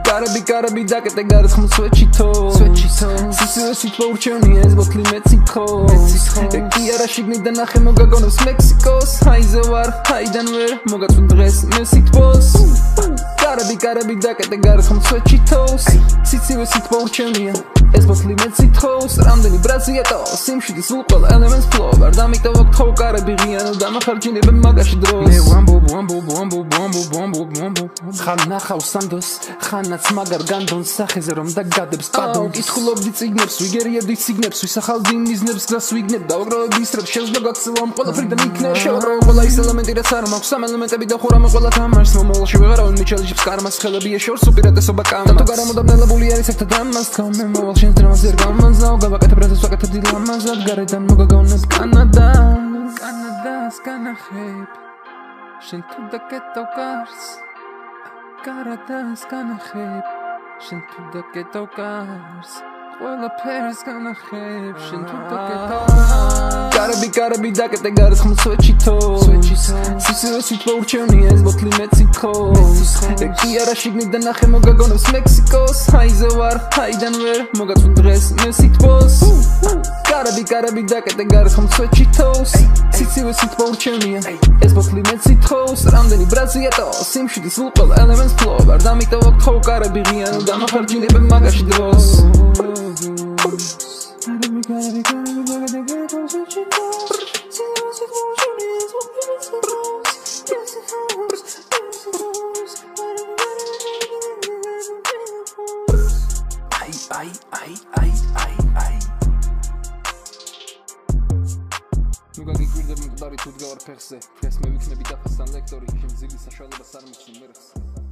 Gotta be dakete garet khum swechito Sisi sitva urchevni ez botli Mexico Eki ara shigni da nakhe mogagonos Mexicos Haize var haidan ver mogatun dres mesitbos Gotta be dakete garet khum swechito Sisi sitva urchevni ez botli Mexico Ramdeni braziato simshidis ulqol elements flow Vardamito voktkho Gotta ღიანო დამახარჯინებ მაგაში დროს მე ვამბობ ხან ნახავს სანდოს ხანაც მაგარ განდონს სახეზე რომ დაგადებს პადონ კითხულობდი წიგნებს ვიგერიებდი ციგნებს ვისახავდი მიზნებს გზას ვიგნებ დავაგროვებ ისრებს შეძლო გაქცევამ ყველაფრიდან იქნებ შევაგროვებ ყველა ის ელემენტი რაც არ მაქვს სამ ელემენტები და ხურამე ყველა თამაშს მომავალში ვეღარავინ მიჩელიჯებს კარმას ხელებია შორს უპირატესობა კამას და თუ გარემოდაბნელებული არის აქ დამას თქვა მე მოვალ შენს დრამას ვერ გამანზავ გავაკეთებ რასაც ვაკეთებდი ლამაზად გარედან მოგაგონებ კანადას განახებ შენ თუ დაკეტავ კარს გარედანს განახებ შენ თუ დაკეტავ კარს ყველაფერს განახებ შენ თუ დაკეტავ Gotta be dakete garet khum swechito Sisi sitva urchevni ez botli Mexico Eki ara shigni da nakhe mogagonos Mexicos Haize var haidan ver mogatun dres mesitbos Gotta be dakete garet khum swechito Sisi sitva urchevni ez botli Mexico Ramdeni braziato simshidis ulqol elements flow Vardamito voktkho Gotta be ღიანო დამახარჯინებ მაგაში დროს ნუ გაგიკვირდება მკვდარი თუ დგავარ ფეხზე ფეხს მე ვიქნები დაფასთან ლექტორი შენ ძილის საშუალებას არ მიცნი მერხს